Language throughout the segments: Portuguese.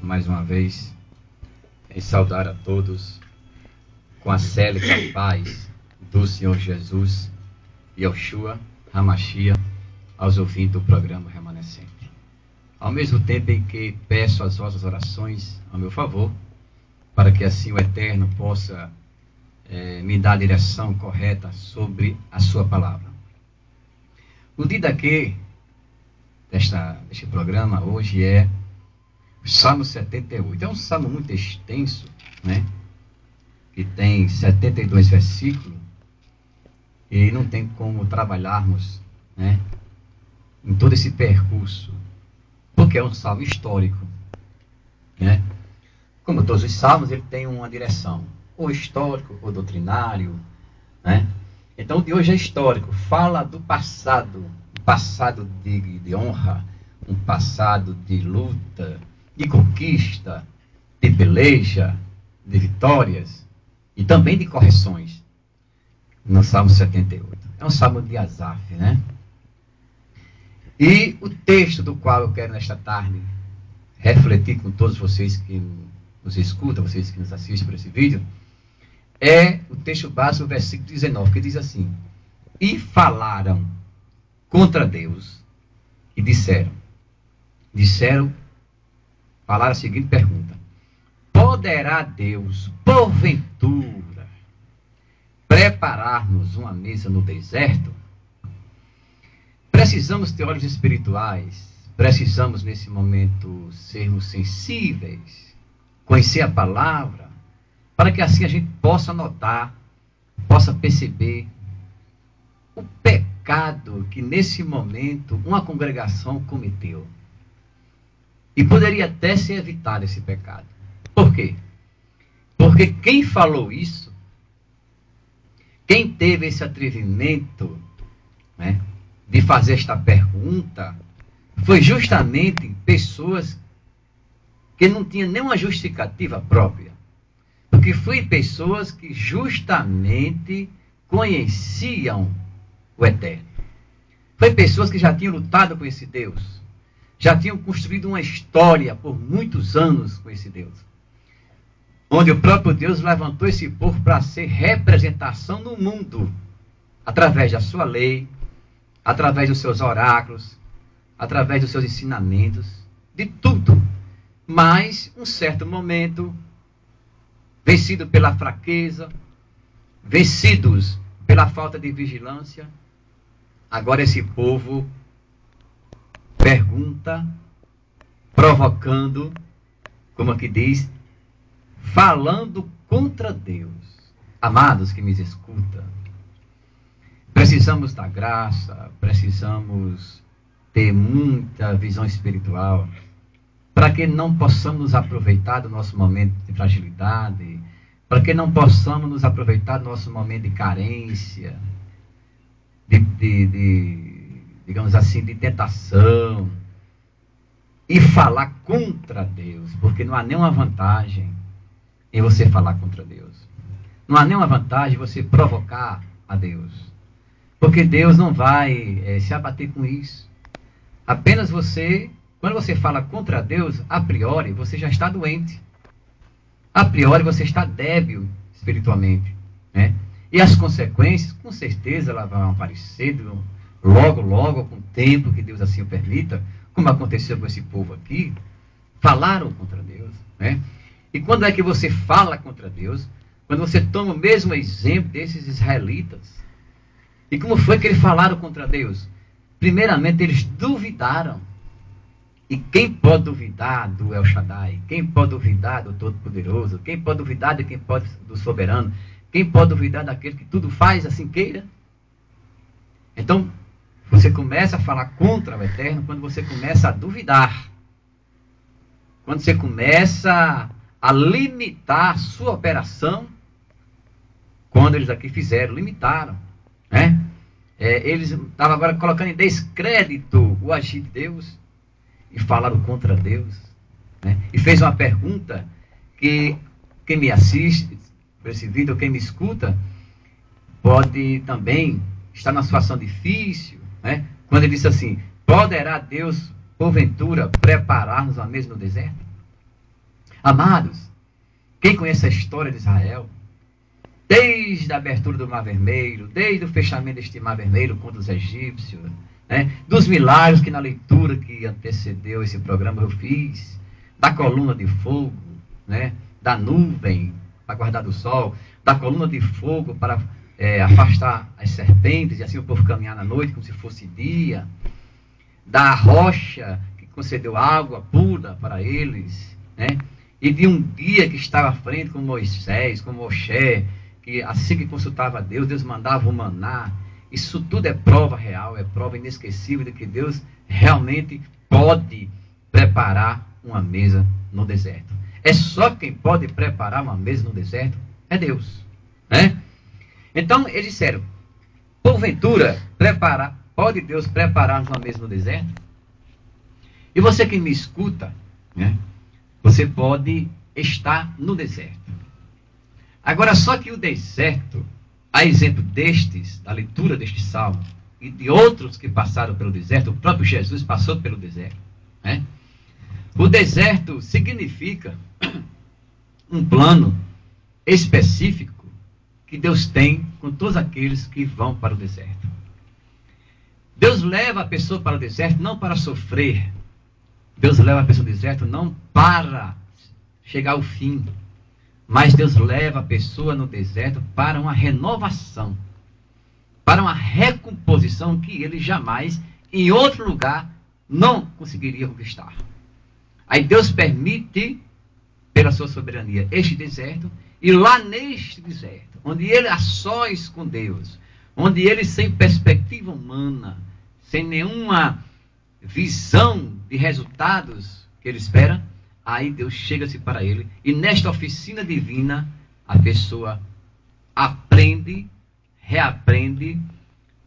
mais uma vez em saudar a todos com a célebre paz do Senhor Jesus e Yoshua Hamashia aos ouvintes do programa Remanescente. Ao mesmo tempo em que peço as vossas orações a meu favor, para que assim o Eterno possa me dar a direção correta sobre a sua palavra. O dia deste programa hoje é o Salmo 78. É um salmo muito extenso, né? Que tem 72 versículos e não tem como trabalharmos, né, em todo esse percurso, porque é um salmo histórico, né? Como todos os salmos, ele tem uma direção, ou histórico, ou doutrinário, né? Então, o de hoje é histórico, fala do passado, um passado de honra, um passado de luta, de conquista, de peleja, de vitórias e também de correções, no Salmo 78. É um salmo de Asaf, né? E o texto do qual eu quero nesta tarde refletir com todos vocês que nos escutam, vocês que nos assistem por esse vídeo, é o texto básico, o versículo 19, que diz assim: e falaram contra Deus e falaram a seguinte pergunta: poderá Deus, porventura, preparar-nos uma mesa no deserto? Precisamos ter olhos espirituais, precisamos nesse momento sermos sensíveis, conhecer a palavra, para que assim a gente possa notar, possa perceber o pecado que nesse momento uma congregação cometeu. E poderia até ser evitado esse pecado. Por quê? Porque quem falou isso, quem teve esse atrevimento, né, de fazer esta pergunta, foi justamente pessoas que não tinham nenhuma justificativa própria. Porque foi pessoas que justamente conheciam o Eterno. Foi pessoas que já tinham lutado com esse Deus. Já tinham construído uma história por muitos anos com esse Deus. Onde o próprio Deus levantou esse povo para ser representação no mundo. Através da sua lei, através dos seus oráculos, através dos seus ensinamentos, de tudo. Mas, um certo momento, vencido pela fraqueza, vencidos pela falta de vigilância, agora esse povo pergunta, provocando, como aqui diz, falando contra Deus. Amados que me escutam, precisamos da graça, precisamos ter muita visão espiritual, para que não possamos nos aproveitar do nosso momento de fragilidade, para que não possamos nos aproveitar do nosso momento de carência, digamos assim, de tentação, e falar contra Deus, porque não há nenhuma vantagem em você falar contra Deus. Não há nenhuma vantagem em você provocar a Deus, porque Deus não vai se abater com isso. Apenas você, quando você fala contra Deus, a priori você já está doente. A priori você está débil espiritualmente, né? E as consequências, com certeza, elas vão aparecer logo, com o tempo que Deus assim o permita, como aconteceu com esse povo aqui. Falaram contra Deus, né? E quando é que você fala contra Deus? Quando você toma o mesmo exemplo desses israelitas. E como foi que eles falaram contra Deus? Primeiramente, eles duvidaram. E quem pode duvidar do El Shaddai? Quem pode duvidar do Todo-Poderoso? Quem pode duvidar do Soberano? Quem pode duvidar daquele que tudo faz assim queira? Então, você começa a falar contra o Eterno quando você começa a duvidar. Quando você começa a limitar a sua operação, quando eles aqui fizeram, limitaram, né? Eles estavam agora colocando em descrédito o agir de Deus e falaram contra Deus, né? E fez uma pergunta que quem me assiste por esse vídeo, quem me escuta, pode também estar numa situação difícil, né? Quando ele disse assim: poderá Deus, porventura, preparar-nos uma mesa no deserto? Amados, quem conhece a história de Israel, desde a abertura do Mar Vermelho, desde o fechamento deste Mar Vermelho contra os egípcios, né, dos milagres que na leitura que antecedeu esse programa eu fiz, da coluna de fogo, né, da nuvem para guardar do sol, da coluna de fogo para afastar as serpentes, e assim o povo caminhar na noite como se fosse dia, da rocha que concedeu água pura para eles, né, e de um guia que estava à frente com Moisés, com Moshe, que assim que consultava a Deus, Deus mandava o maná. Isso tudo é prova real, é prova inesquecível de que Deus realmente pode preparar uma mesa no deserto. É só quem pode preparar uma mesa no deserto é Deus, né? Então eles disseram, porventura, pode Deus preparar uma mesa no deserto? E você que me escuta, né, você pode estar no deserto. Agora, só que o deserto, a exemplo destes, da leitura deste salmo, e de outros que passaram pelo deserto, o próprio Jesus passou pelo deserto, né? O deserto significa um plano específico que Deus tem com todos aqueles que vão para o deserto. Deus leva a pessoa para o deserto não para sofrer. Deus leva a pessoa ao deserto não para chegar ao fim. Mas Deus leva a pessoa no deserto para uma renovação, para uma recomposição que ele jamais, em outro lugar, não conseguiria conquistar. Aí Deus permite, pela sua soberania, este deserto, e lá neste deserto, onde ele a sós com Deus, onde ele sem perspectiva humana, sem nenhuma visão de resultados que ele espera, aí Deus chega-se para ele, e nesta oficina divina, a pessoa aprende, reaprende,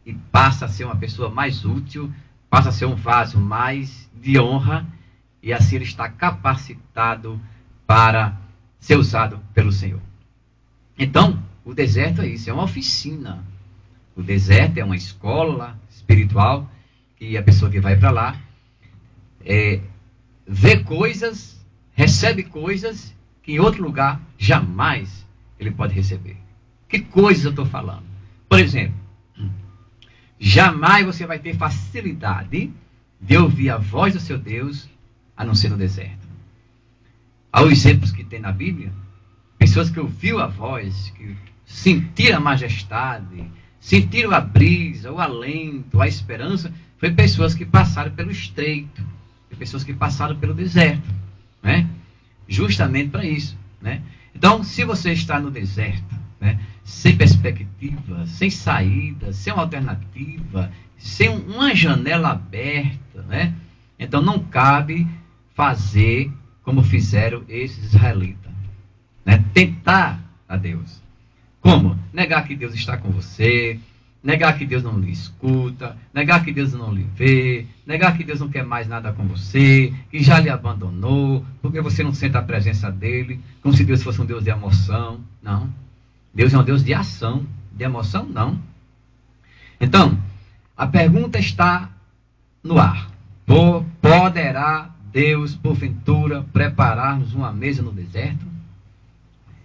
e passa a ser uma pessoa mais útil, passa a ser um vaso mais de honra, e assim ele está capacitado para ser usado pelo Senhor. Então, o deserto é isso, é uma oficina. O deserto é uma escola espiritual, e a pessoa que vai para lá vê coisas, recebe coisas que em outro lugar jamais ele pode receber. Que coisas eu estou falando? Por exemplo, jamais você vai ter facilidade de ouvir a voz do seu Deus a não ser no deserto. Há os exemplos que tem na Bíblia, pessoas que ouviram a voz, que sentiram a majestade, sentiram a brisa, o alento, a esperança, foi pessoas que passaram pelo estreito, foi pessoas que passaram pelo deserto, né? Justamente para isso, né? Então, se você está no deserto, né, sem perspectiva, sem saída, sem uma alternativa, sem uma janela aberta, né? Então não cabe fazer como fizeram esses israelitas, né? Tentar a Deus. Como? Negar que Deus está com você, negar que Deus não lhe escuta, negar que Deus não lhe vê, negar que Deus não quer mais nada com você, que já lhe abandonou, porque você não sente a presença dele, como se Deus fosse um Deus de emoção. Não. Deus é um Deus de ação, de emoção não. Então, a pergunta está no ar. Poderá Deus, porventura, preparar-nos uma mesa no deserto?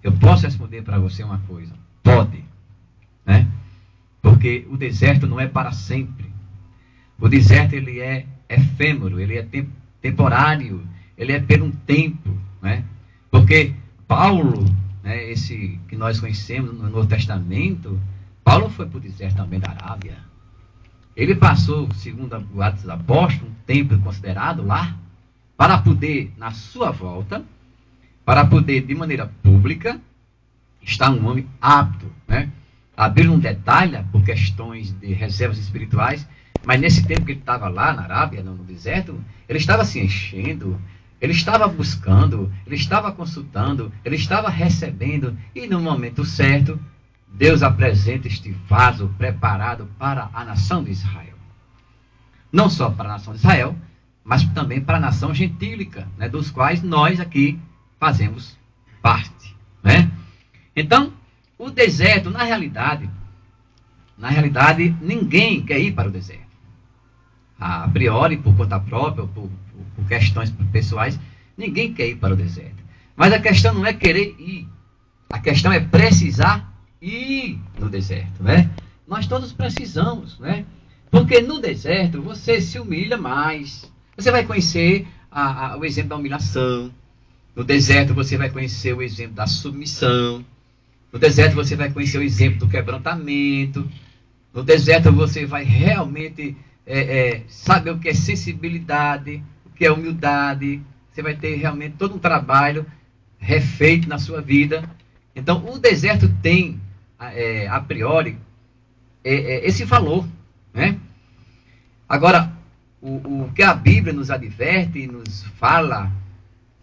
Eu posso responder para você uma coisa. Pode. Né? Porque o deserto não é para sempre. O deserto ele é efêmero, ele é temporário, ele é por um tempo. Né? Porque Paulo, né, esse que nós conhecemos no Novo Testamento, Paulo foi para o deserto também da Arábia. Ele passou, segundo o Atos dos Apóstolos, um tempo considerado lá, para poder, na sua volta, para poder, de maneira pública, estar um homem apto, né? A Bíblia não detalha por questões de reservas espirituais, mas nesse tempo que ele estava lá na Arábia, no deserto, ele estava se enchendo, ele estava buscando, ele estava consultando, ele estava recebendo, e no momento certo, Deus apresenta este vaso preparado para a nação de Israel. Não só para a nação de Israel, mas também para a nação gentílica, né, dos quais nós aqui fazemos parte. Né? Então, o deserto, na realidade, ninguém quer ir para o deserto. A priori, por conta própria, por questões pessoais, ninguém quer ir para o deserto. Mas a questão não é querer ir. A questão é precisar ir no deserto, né? Nós todos precisamos, né? Porque no deserto você se humilha mais. Você vai conhecer o exemplo da humilhação. No deserto você vai conhecer o exemplo da submissão. No deserto você vai conhecer o exemplo do quebrantamento. No deserto você vai realmente saber o que é sensibilidade, o que é humildade. Você vai ter realmente todo um trabalho refeito na sua vida. Então o deserto tem, a priori, esse valor, né? Agora, o que a Bíblia nos adverte e nos fala,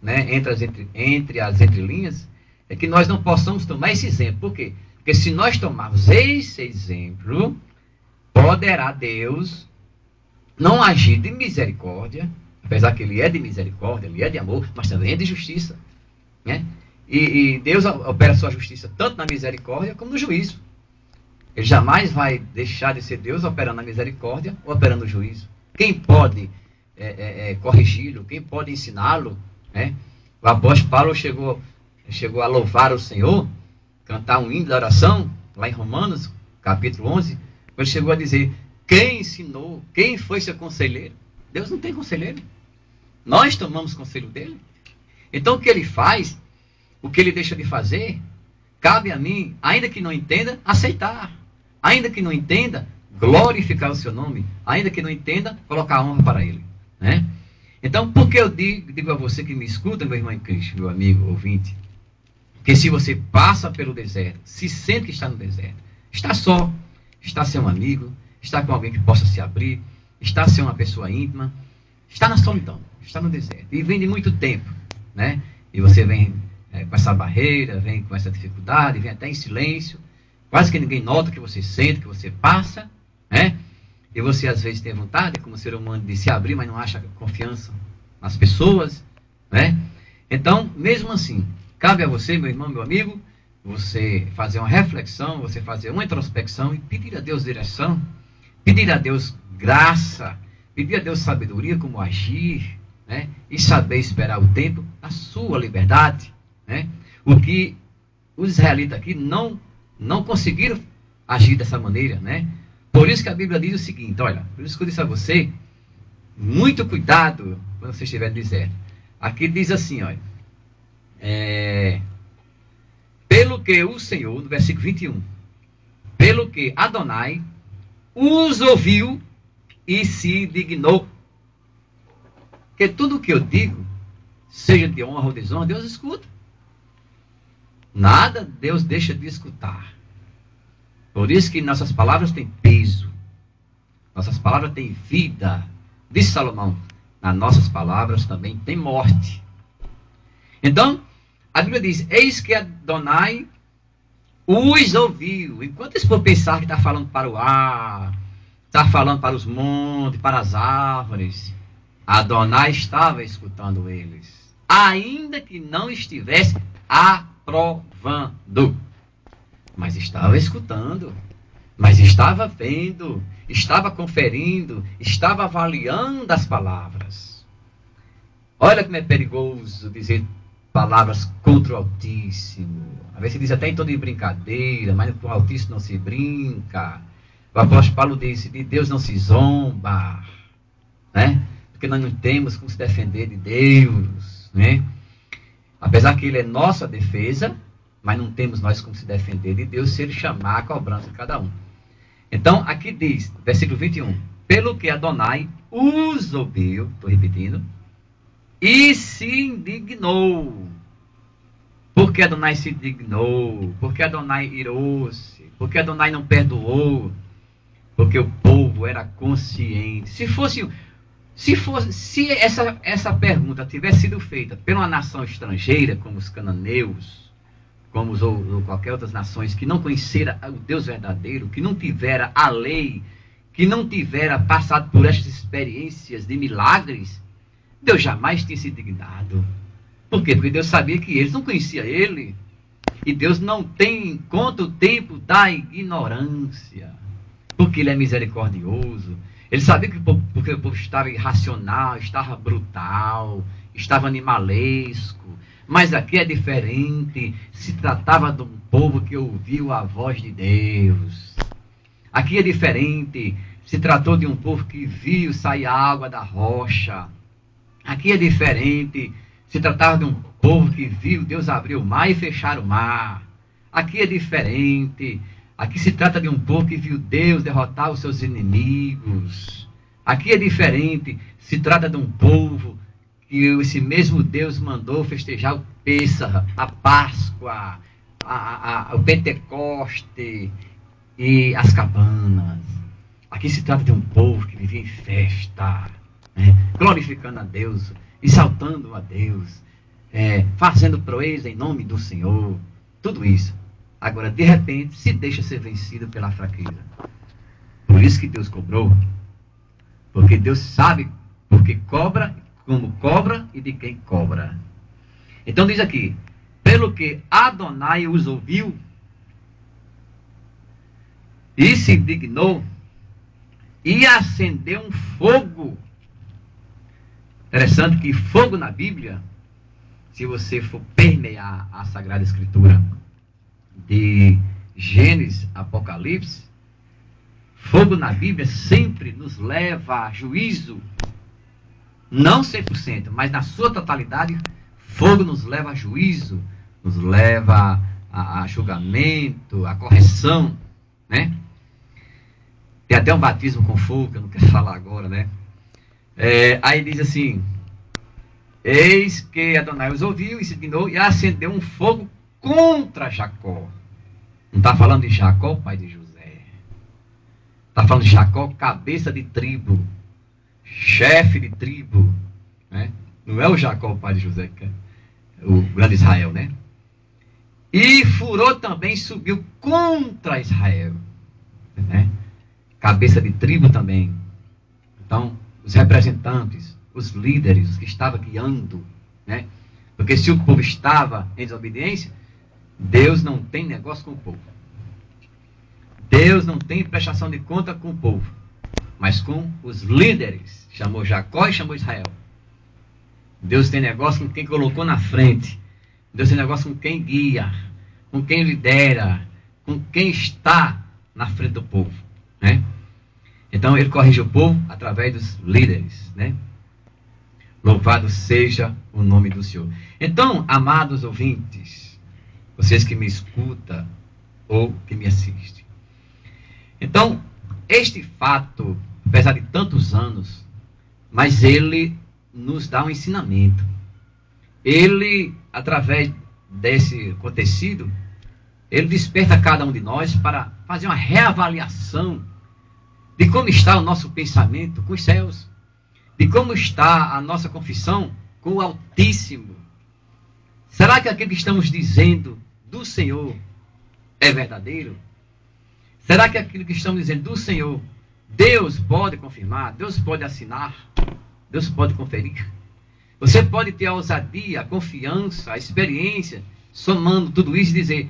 né, entre as entrelinhas, é que nós não possamos tomar esse exemplo. Por quê? Porque se nós tomarmos esse exemplo, poderá Deus não agir de misericórdia, apesar que Ele é de misericórdia, Ele é de amor, mas também é de justiça, né? E Deus opera a sua justiça tanto na misericórdia como no juízo. Ele jamais vai deixar de ser Deus operando na misericórdia ou operando no juízo. Quem pode corrigi-lo, quem pode ensiná-lo, né? O apóstolo Paulo chegou a louvar o Senhor, cantar um hino de oração, lá em Romanos, capítulo 11, ele chegou a dizer, quem ensinou, quem foi seu conselheiro? Deus não tem conselheiro. Nós tomamos conselho dele. Então o que ele faz, o que ele deixa de fazer, cabe a mim, ainda que não entenda, aceitar. Ainda que não entenda, glorificar o seu nome. Ainda que não entenda, colocar honra para ele, né? Então, por que eu digo a você que me escuta, meu irmão em Cristo, meu amigo ouvinte, que se você passa pelo deserto, se sente que está no deserto, está só, está sem um amigo, está com alguém que possa se abrir, está sem uma pessoa íntima, está na solidão, está no deserto, e vem de muito tempo, né? E você vem com essa barreira, vem com essa dificuldade, vem até em silêncio, quase que ninguém nota que você sente, que você passa, né? E você às vezes tem vontade, como ser humano, de se abrir, mas não acha confiança nas pessoas, né? Então, mesmo assim, cabe a você, meu irmão, meu amigo, você fazer uma reflexão, você fazer uma introspecção e pedir a Deus direção, pedir a Deus graça, pedir a Deus sabedoria como agir, né? E saber esperar o tempo, a sua liberdade, né? O que os israelitas aqui não conseguiram agir dessa maneira, né? Por isso que a Bíblia diz o seguinte, olha, por isso que eu disse a você, muito cuidado quando você estiver no deserto. Aqui diz assim, olha, pelo que o Senhor, no versículo 21, pelo que Adonai os ouviu e se dignou. Porque tudo o que eu digo, seja de honra ou desonra, Deus escuta. Nada Deus deixa de escutar. Por isso que nossas palavras têm peso. Nossas palavras têm vida. Diz Salomão, nas nossas palavras também tem morte. Então, a Bíblia diz, eis que Adonai os ouviu. Enquanto eles for pensar que está falando para o ar, está falando para os montes, para as árvores, Adonai estava escutando eles. Ainda que não estivesse aprovando. Mas estava escutando, mas estava vendo, estava conferindo, estava avaliando as palavras. Olha como é perigoso dizer palavras contra o Altíssimo. Às vezes se diz até em tom de brincadeira, mas com o Altíssimo não se brinca. O apóstolo Paulo disse, de Deus não se zomba, né? Porque nós não temos como se defender de Deus, né? Apesar que Ele é nossa defesa, mas não temos nós como se defender de Deus se Ele chamar a cobrança de cada um. Então, aqui diz, versículo 21, pelo que Adonai os ouviu, estou repetindo, e se indignou. Por que Adonai se indignou? Por que Adonai irou-se? Por que Adonai não perdoou? Porque o povo era consciente. Se essa pergunta tivesse sido feita por uma nação estrangeira, como os cananeus, como ou qualquer outras nações que não conheceram o Deus verdadeiro, que não tivera a lei, que não tivera passado por estas experiências de milagres, Deus jamais tinha se indignado. Por quê? Porque Deus sabia que eles não conheciam Ele. E Deus não tem em conta o tempo da ignorância. Porque Ele é misericordioso. Ele sabia que porque o povo estava irracional, estava brutal, estava animalesco. Mas aqui é diferente. Se tratava de um povo que ouviu a voz de Deus. Aqui é diferente. Se tratou de um povo que viu sair água da rocha. Aqui é diferente. Se tratava de um povo que viu Deus abrir o mar e fechar o mar. Aqui é diferente. Aqui se trata de um povo que viu Deus derrotar os seus inimigos. Aqui é diferente. Se trata de um povo que esse mesmo Deus mandou festejar o Pêssaro, a Páscoa, o Pentecoste e as cabanas. Aqui se trata de um povo que vivia em festa, né? Glorificando a Deus, exaltando a Deus, fazendo proeza em nome do Senhor. Tudo isso. Agora, de repente, se deixa ser vencido pela fraqueza. Por isso que Deus cobrou. Porque Deus sabe porque cobra, como cobra e de quem cobra. Então diz aqui, pelo que Adonai os ouviu e se indignou e acendeu um fogo. Interessante que fogo na Bíblia, se você for permear a Sagrada Escritura de Gênesis, Apocalipse, fogo na Bíblia sempre nos leva a juízo. Não 100%, mas na sua totalidade, fogo nos leva a juízo, nos leva a julgamento, a correção, né? Tem até um batismo com fogo, que eu não quero falar agora, né? Aí diz assim, eis que Adonai os ouviu e se dignou e acendeu um fogo contra Jacó. Não está falando de Jacó, pai de José. Está falando de Jacó, cabeça de tribo, chefe de tribo, né? Não é o Jacó, pai de José, que é o grande Israel, né? E furor também subiu contra Israel, né? Cabeça de tribo também. Então, os representantes, os líderes, os que estavam guiando, né? Porque se o povo estava em desobediência, Deus não tem negócio com o povo. Deus não tem prestação de conta com o povo, mas com os líderes. Chamou Jacó e chamou Israel. Deus tem negócio com quem colocou na frente. Deus tem negócio com quem guia, com quem lidera, com quem está na frente do povo, né? Então ele corrige o povo através dos líderes, né? Louvado seja o nome do Senhor. Então, amados ouvintes, vocês que me escutam ou que me assistem. Então, este fato, apesar de tantos anos, mas ele nos dá um ensinamento. Ele, através desse acontecido, ele desperta cada um de nós para fazer uma reavaliação de como está o nosso pensamento com os céus, de como está a nossa confissão com o Altíssimo. Será que aquilo que estamos dizendo do Senhor é verdadeiro? Será que aquilo que estamos dizendo do Senhor, Deus pode confirmar, Deus pode assinar, Deus pode conferir? Você pode ter a ousadia, a confiança, a experiência, somando tudo isso e dizer,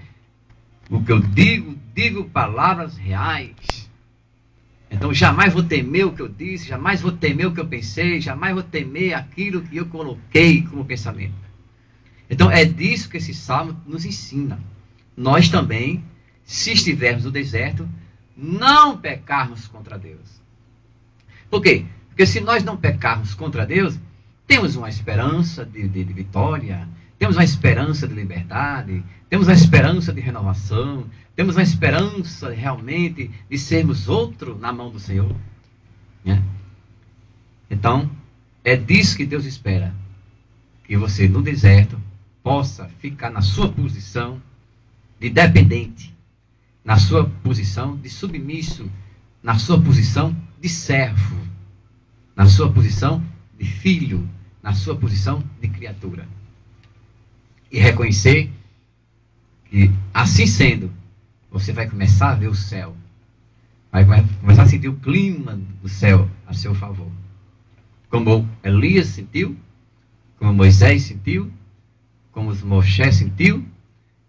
o que eu digo palavras reais. Então jamais vou temer o que eu disse, jamais vou temer o que eu pensei, jamais vou temer aquilo que eu coloquei como pensamento. Então é disso que esse salmo nos ensina. Nós também, se estivermos no deserto, não pecarmos contra Deus. Por quê? Porque se nós não pecarmos contra Deus, temos uma esperança de vitória, temos uma esperança de liberdade, temos uma esperança de renovação, temos uma esperança realmente de sermos outro na mão do Senhor, né? Então, é disso que Deus espera, que você no deserto possa ficar na sua posição de dependente, na sua posição de submisso, na sua posição de servo, na sua posição de filho, na sua posição de criatura. E reconhecer que, assim sendo, você vai começar a ver o céu. Vai começar a sentir o clima do céu a seu favor. Como Elias sentiu, como Moisés sentiu, como os Moisés sentiu,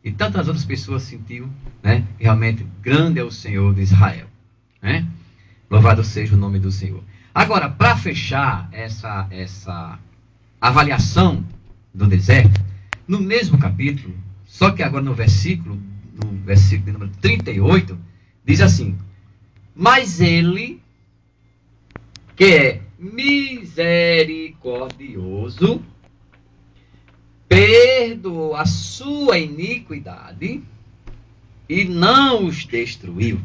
e tantas outras pessoas sentiu, né? Realmente grande é o Senhor de Israel, né? Louvado seja o nome do Senhor. Agora, para fechar essa avaliação do deserto, no mesmo capítulo, só que agora no versículo de número 38, diz assim: mas ele, que é misericordioso, perdoou a sua iniquidade e não os destruiu.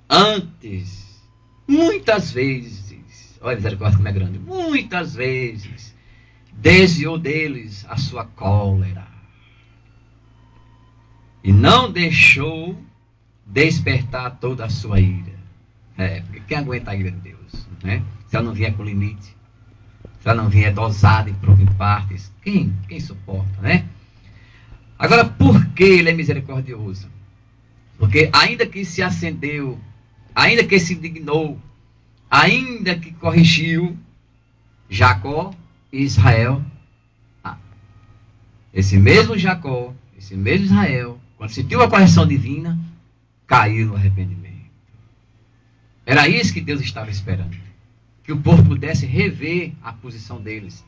Antes, muitas vezes, olha a misericórdia como é grande, muitas vezes desviou deles a sua cólera e não deixou despertar toda a sua ira. Porque quem aguenta a ira de Deus, né? Se ela não vier com limite, se ela não vier dosada em partes, quem suporta, né? Agora, por que ele é misericordioso? Porque ainda que se acendeu, ainda que se indignou, ainda que corrigiu Jacó e Israel, esse mesmo Jacó, esse mesmo Israel, quando sentiu a correção divina, caiu no arrependimento. Era isso que Deus estava esperando, que o povo pudesse rever a posição deles.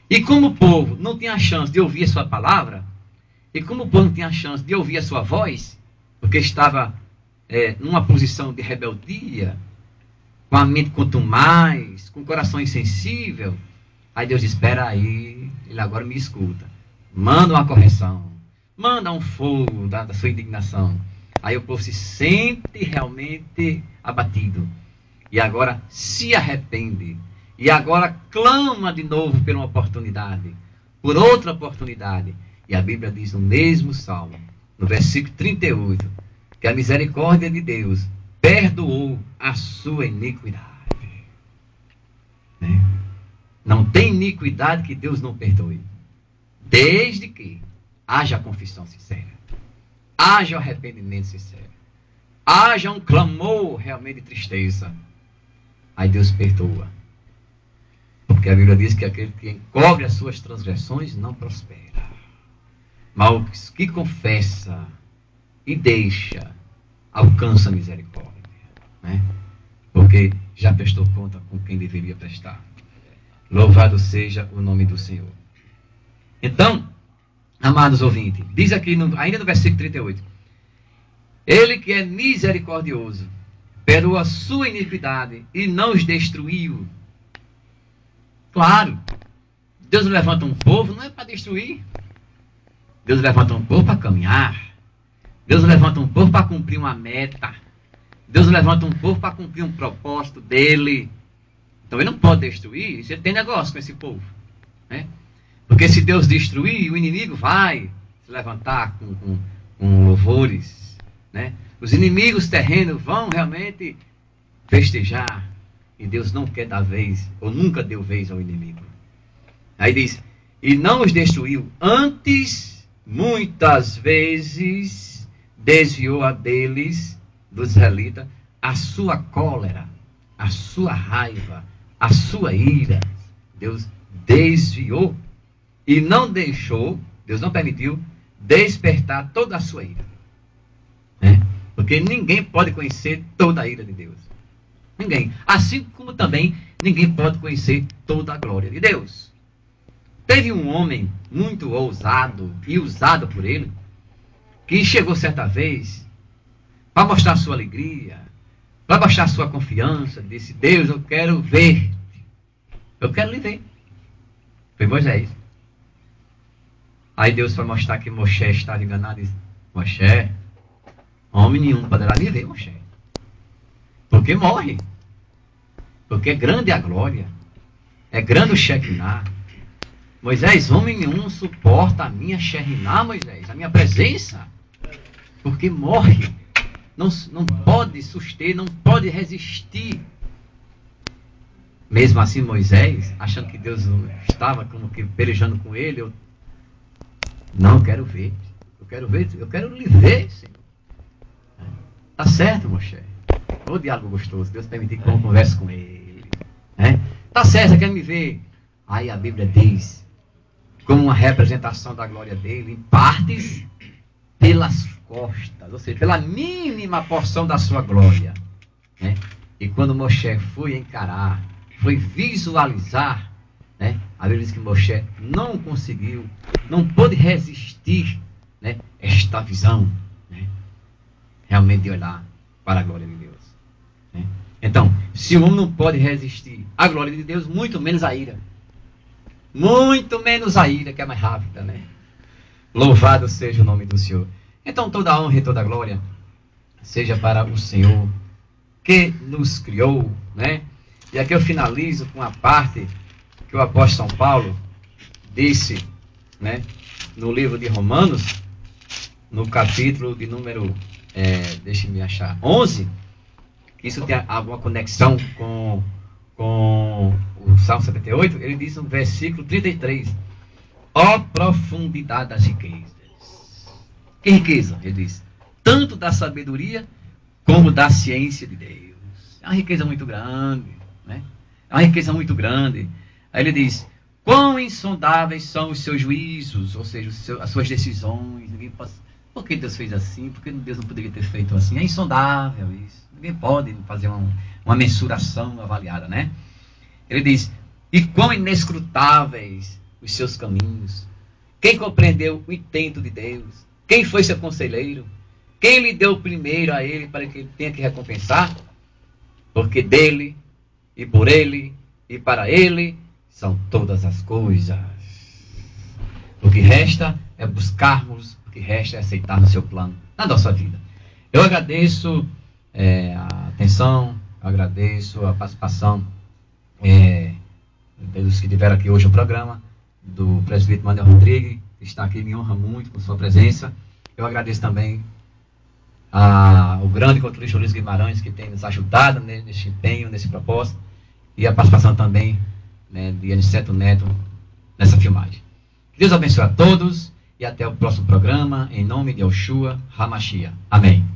E como o povo não tinha a chance de ouvir a sua palavra, e como o povo não tinha a chance de ouvir a sua voz, porque estava numa posição de rebeldia, com a mente contumaz, com o coração insensível, aí Deus diz: espera aí, ele agora me escuta. Manda uma correção, manda um fogo da sua indignação. Aí o povo se sente realmente abatido. E agora se arrepende. E agora clama de novo por uma oportunidade, por outra oportunidade. E a Bíblia diz no mesmo Salmo, no versículo 38, que a misericórdia de Deus perdoou a sua iniquidade. Né? Não tem iniquidade que Deus não perdoe. Desde que haja confissão sincera, haja arrependimento sincero, haja um clamor realmente de tristeza, aí Deus perdoa. Porque a Bíblia diz que aquele que encobre as suas transgressões não prospera. Mas o que confessa e deixa, alcança a misericórdia. Né? Porque já prestou conta com quem deveria prestar. Louvado seja o nome do Senhor. Então, amados ouvintes, diz aqui ainda no versículo 38, ele que é misericordioso, perdoou a sua iniquidade e não os destruiu. Claro, Deus levanta um povo não é para destruir. Deus levanta um povo para caminhar. Deus levanta um povo para cumprir uma meta. Deus levanta um povo para cumprir um propósito dele. Então ele não pode destruir, você tem negócio com esse povo. Né? Porque se Deus destruir, o inimigo vai se levantar com louvores. Né? Os inimigos terrenos vão realmente festejar. E Deus não quer dar vez, ou nunca deu vez ao inimigo. Aí diz, e não os destruiu, antes, muitas vezes, desviou a deles, dos israelitas, a sua cólera, a sua raiva, a sua ira. Deus desviou e não deixou, Deus não permitiu, despertar toda a sua ira. Né? Porque ninguém pode conhecer toda a ira de Deus. Ninguém. Assim como também ninguém pode conhecer toda a glória de Deus. Teve um homem muito ousado e usado por ele, que chegou certa vez para mostrar sua alegria, para mostrar sua confiança, disse: Deus, eu quero ver. Eu quero lhe ver. Foi Moisés. Aí Deus foi mostrar que Moisés estava enganado e disse: Moisés, homem nenhum poderá lhe ver, Moisés. Porque morre. Porque é grande a glória. É grande o Shekinah. Moisés, homem nenhum suporta a minha Shekinah, Moisés, a minha presença. Porque morre. Não pode suster, não pode resistir. Mesmo assim, Moisés, achando que Deus estava como que pelejando com ele, eu não quero ver. Eu quero ver, eu quero lhe ver, Senhor. Tá certo, Moisés. O diálogo gostoso, Deus permitir que eu converse com ele. Né? Tá certo, você quer me ver? Aí a Bíblia diz, como uma representação da glória dele, em partes pelas costas, ou seja, pela mínima porção da sua glória. Né? E quando Moisés foi encarar, foi visualizar, né? A Bíblia diz que Moshe não conseguiu, não pôde resistir, né, esta visão, né, realmente de olhar para a glória de Deus. Né? Então, se o homem não pode resistir à glória de Deus, muito menos a ira. Muito menos a ira, que é mais rápida, né? Louvado seja o nome do Senhor. Então, toda a honra e toda a glória seja para o Senhor que nos criou, né? E aqui eu finalizo com a parte que o apóstolo São Paulo disse, né, no livro de Romanos, no capítulo de número, deixe-me achar, 11, que isso tem alguma conexão com o Salmo 78, ele diz no versículo 33, ó profundidade das riquezas. Que riqueza? Ele diz, tanto da sabedoria como da ciência de Deus. É uma riqueza muito grande, né? É uma riqueza muito grande. Aí ele diz, quão insondáveis são os seus juízos, ou seja, as suas decisões. Ninguém pode... Por que Deus fez assim? Por que Deus não poderia ter feito assim? É insondável isso. Ninguém pode fazer uma mensuração avaliada, né? Ele diz, e quão inescrutáveis os seus caminhos. Quem compreendeu o intento de Deus? Quem foi seu conselheiro? Quem lhe deu primeiro a ele para que ele tenha que recompensar? Porque dele, e por ele, e para ele, são todas as coisas. O que resta é buscarmos, o que resta é aceitar o seu plano na nossa vida. Eu agradeço a atenção, agradeço a participação dos que tiveram aqui hoje no programa, do presbítero Manuel Rodrigues, que está aqui, me honra muito com sua presença. Eu agradeço também ao grande culturista Luiz Guimarães, que tem nos ajudado nesse empenho, nesse propósito, e a participação também, né, de Aniceto Neto nessa filmagem. Que Deus abençoe a todos e até o próximo programa, em nome de Yoshua HaMashiach. Amém.